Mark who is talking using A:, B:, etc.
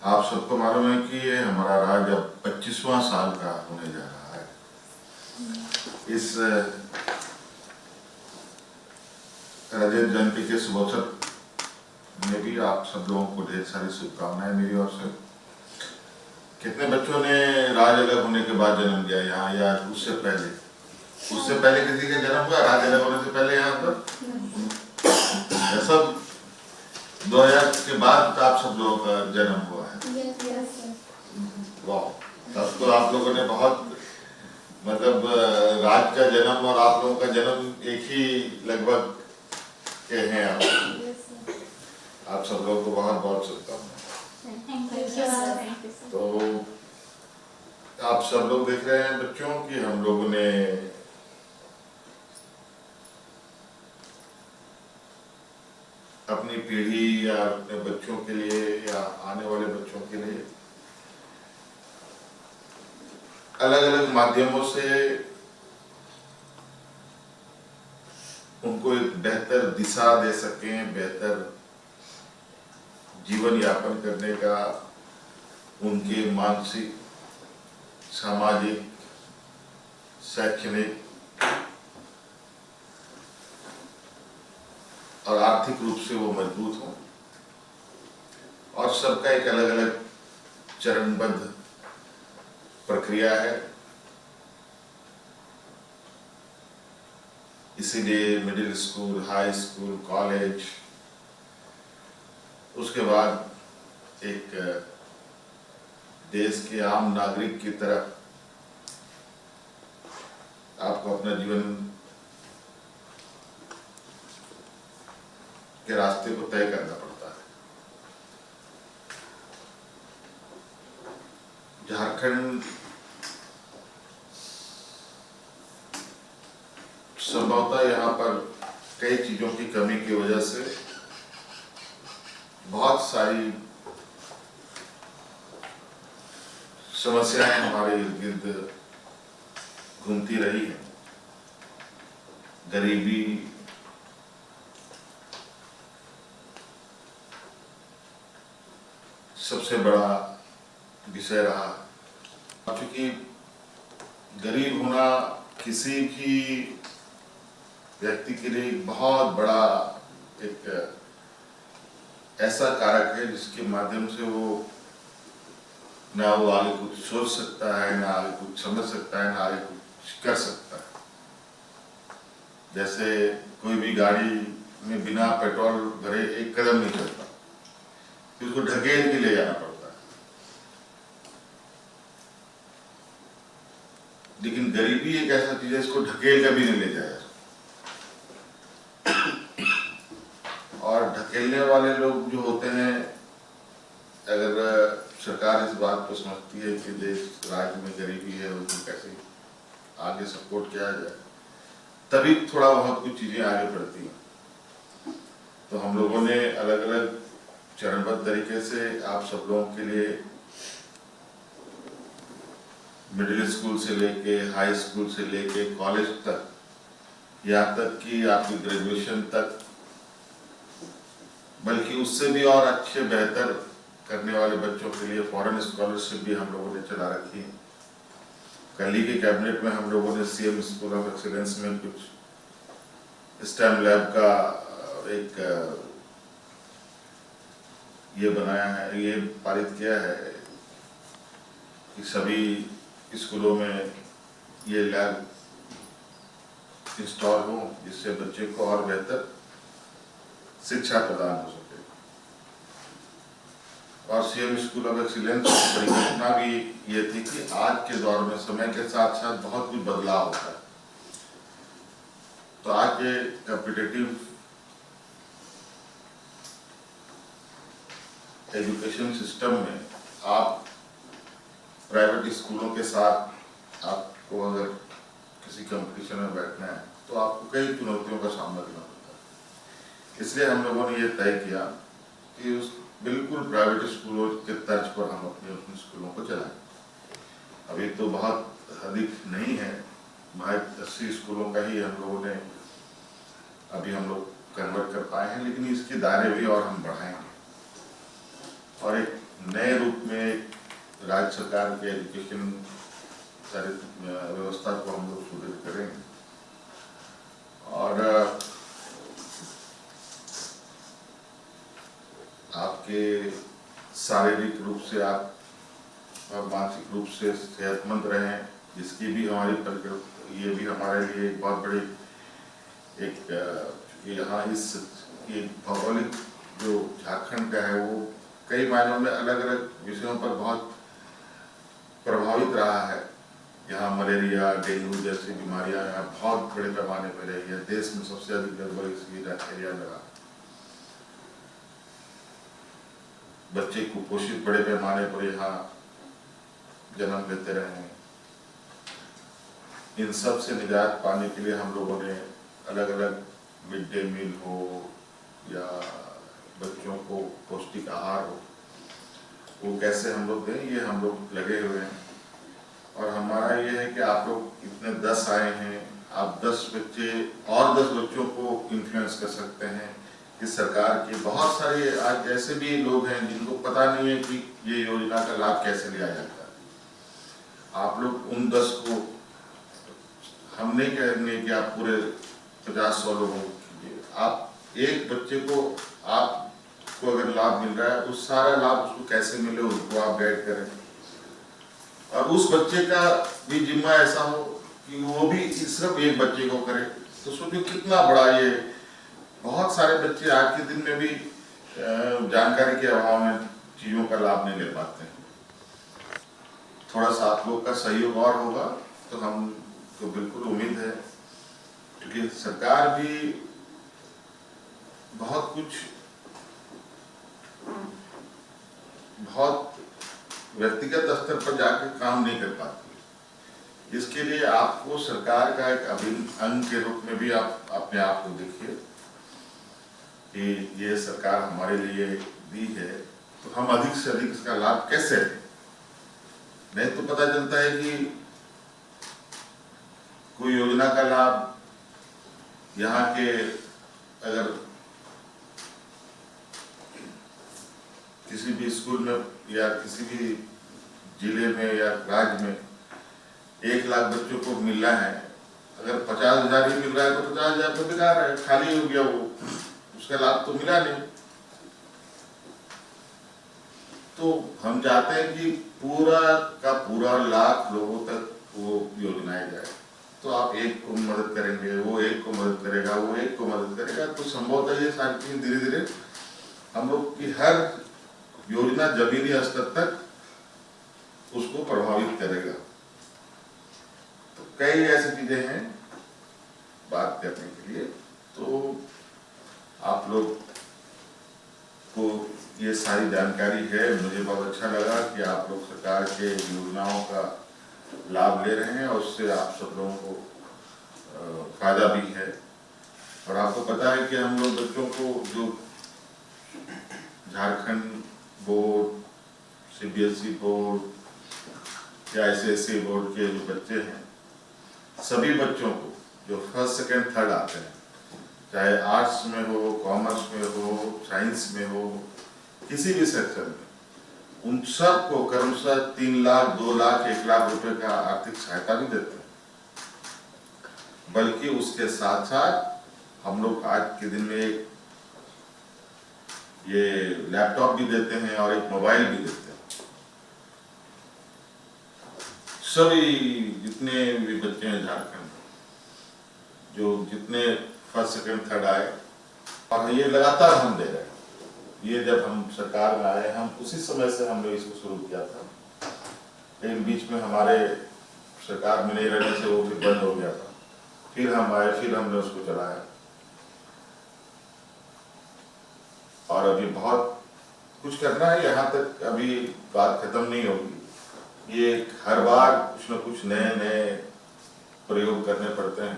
A: आप सबको मालूम है कि ये हमारा राज्य अब 25वां साल का होने जा रहा है। इस रजत जयंती के शुभ अवसर में भी आप सब लोगों को ढेर सारी शुभकामनाएं मेरी ओर से। कितने बच्चों ने राज अलग होने के बाद जन्म लिया यहाँ, या उससे पहले किसी का जन्म हुआ राज अलग होने से पहले यहाँ पर? सब 2000 के बाद आप सब लोगों का जन्म हुआ है। वाह, तब तो आप लोगों ने बहुत मतलब राज का जन्म और आप लोगों का जन्म एक ही लगभग के हैं। आप सब लोगों को बहुत बहुत शुभकामनाएं। तो आप सब लोग देख रहे हैं बच्चों कि हम लोगों ने अपनी पीढ़ी या अपने बच्चों के लिए या आने वाले बच्चों के लिए अलग अलग माध्यमों से उनको एक बेहतर दिशा दे सकें, बेहतर जीवन यापन करने का उनके मानसिक, सामाजिक, शैक्षणिक और आर्थिक रूप से वो मजबूत हों। और सबका एक अलग अलग चरणबद्ध प्रक्रिया है। इसीलिए middle school, high school, college, उसके बाद एक देश के आम नागरिक की तरह आपको अपना जीवन के रास्ते को तय करना पड़ता है। झारखंड संभवतः यहाँ पर कई चीजों की कमी की वजह से बहुत सारी समस्याएं हमारे इर्द गिर्द घूमती रही हैं। गरीबी, सबसे बड़ा विषय रहा, क्योंकि गरीब होना किसी भी व्यक्ति के लिए बहुत बड़ा एक ऐसा कारक है जिसके माध्यम से वो ना वो आगे कुछ सोच सकता है, ना आगे कुछ समझ सकता है, ना आगे कुछ कर सकता है। जैसे कोई भी गाड़ी में बिना पेट्रोल भरे एक कदम नहीं चलता, फिर उसको ढकेल के ले जाना पड़ता है। लेकिन गरीबी एक ऐसा चीज है इसको ढकेल कभी नहीं ले जाया। और ढकेलने वाले लोग जो होते हैं, अगर सरकार इस बात को समझती है कि देश राज्य में गरीबी है, उनको कैसे आगे सपोर्ट किया जाए, तभी थोड़ा बहुत कुछ चीजें आगे बढ़ती हैं। तो हम लोगों ने अलग अलग चरणबद्ध तरीके से आप सब लोगों के लिए मिडिल स्कूल से लेके, हाई स्कूल से लेके कॉलेज तक, यहाँ तक कि आपकी ग्रेजुएशन तक, बल्कि उससे भी और अच्छे बेहतर करने वाले बच्चों के लिए फॉरेन स्कॉलरशिप भी हम लोगों ने चला रखी है। कल ही के कैबिनेट में हम लोगों ने सीएम स्कूल ऑफ एक्सीलेंस में कुछ स्टेम लैब का एक ये बनाया है, ये पारित किया है कि सभी स्कूलों में ये लैब इंस्टॉल हो, जिससे बच्चे को और बेहतर शिक्षा प्रदान हो सके। और सीएम स्कूल ऑफ एक्सीलेंस की परिकल्पना भी ये थी कि आज के दौर में समय के साथ साथ बहुत कुछ बदलाव होता है। तो आज के कॉम्पिटिटिव एजुकेशन सिस्टम में आप प्राइवेट स्कूलों के साथ आपको अगर किसी कंपटीशन में बैठना है तो आपको कई चुनौतियों का सामना करना पड़ता है। इसलिए हम लोगों ने ये तय किया कि उस बिल्कुल प्राइवेट स्कूलों के तर्ज पर हम अपने स्कूलों को चलाएं। अभी तो बहुत अधिक नहीं है, महज 80 स्कूलों का ही हम लोगों ने अभी हम लोग कन्वर्ट कर पाए हैं, लेकिन इसके दायरे भी और हम बढ़ाएंगे। और एक नए रूप में राज्य सरकार के एजुकेशन सारी व्यवस्था को हम लोग सुदृढ़ करेंगे। और आपके शारीरिक रूप से आप और मानसिक रूप से सेहतमंद रहें, इसकी भी हमारी ये भी हमारे लिए एक बहुत बड़ी यहाँ इस ये भौगोलिक जो झारखंड का है वो कई मायनों में अलग अलग विषयों पर बहुत प्रभावित रहा है। यहाँ मलेरिया, डेंगू जैसी बीमारियां यहाँ बहुत बड़े पैमाने पर रही है। देश में सबसे अधिक लगभग इसी एरिया में रहा। बच्चे कुपोषित बड़े पैमाने पर यहाँ जन्म लेते रहे हैं। इन सब से निजात पाने के लिए हम लोगों ने अलग अलग मिड डे मील हो या बच्चों को पौष्टिक आहार हो, वो कैसे हम लोग दें, ये हम लोग लगे हुए हैं। और हमारा ये है कि आप लोग इतने 10 आए हैं, आप 10 बच्चे और 10 बच्चों को इन्फ्लुएंस कर सकते हैं कि सरकार के बहुत सारे आज ऐसे भी लोग हैं जिनको पता नहीं है कि ये योजना का लाभ कैसे लिया जाता है। आप लोग उन 10 को, हम नहीं कहेंगे कि आप पूरे 50-100 लोगों को कीजिए, आप एक बच्चे को आपको अगर लाभ मिल रहा है उस सारा लाभ उसको कैसे मिले उसको आप गाइड करें। और उस बच्चे का भी जिम्मा ऐसा हो कि वो भी सिर्फ एक बच्चे को करे, तो सोचिए कितना बड़ा ये। बहुत सारे बच्चे आज के दिन में भी जानकारी के अभाव में चीजों का लाभ नहीं ले पाते हैं। थोड़ा सा आप लोग का सहयोग और होगा तो हम तो बिल्कुल उम्मीद है, क्योंकि सरकार भी बहुत कुछ बहुत व्यक्तिगत स्तर पर जाकर काम नहीं कर पाती। इसके लिए आपको सरकार का एक अभिन्न अंग के रूप में भी आप अपने आप को देखिए कि ये सरकार हमारे लिए दी है, तो हम अधिक से अधिक इसका लाभ कैसे लें। नहीं तो पता चलता है कि कोई योजना का लाभ यहाँ के अगर किसी भी स्कूल में या किसी भी जिले में या राज्य में 1 लाख बच्चों को मिलना है, अगर 50,000 ही मिल रहा है तो 50,000 तो बेकार है, खाली हो गया, वो उसका लाभ तो मिला नहीं। तो हम चाहते हैं कि पूरा का पूरा लाख लोगों तक वो योजनाएं जाए। तो आप एक को मदद करेंगे, वो एक को मदद करेगा, वो एक को मदद करेगा, तो संभवतः ये सारी चीजें धीरे धीरे हम लोग की हर योजना जमीनी स्तर तक उसको प्रभावित करेगा। तो कई ऐसी चीजें हैं बात करने के लिए। तो आप लोग को ये सारी जानकारी है, मुझे बहुत अच्छा लगा कि आप लोग सरकार के योजनाओं का लाभ ले रहे हैं और उससे आप सब लोगों को फायदा भी है। और आपको पता है कि हम लोग बच्चों को जो झारखंड बोर्ड, CBSE बोर्ड या SSC बोर्ड के जो बच्चे हैं, सभी बच्चों को जो 1st, 2nd, 3rd आते हैं, चाहे आर्ट्स में हो, कॉमर्स में हो, साइंस में हो, किसी भी सेक्शन में, उन सब को क्रमशः 3 लाख, 2 लाख, 1 लाख रुपए का आर्थिक सहायता भी देते हैं। बल्कि उसके साथ साथ हम लोग आज के दिन में ये लैपटॉप भी देते हैं और एक मोबाइल भी देते हैं। सभी जितने भी बच्चे हैं झारखंड, जो जितने 1st, 2nd, 3rd आए, और ये लगातार हम दे रहे हैं। ये जब हम सरकार में आए, हम उसी समय से हमने इसको शुरू किया था, लेकिन बीच में हमारे सरकार में नहीं रहने से वो फिर बंद हो गया था। फिर हम आए, फिर हमने उसको चलाया, और अभी बहुत कुछ करना है। यहाँ तक अभी बात खत्म नहीं होगी। ये हर बार कुछ न कुछ नए नए प्रयोग करने पड़ते हैं।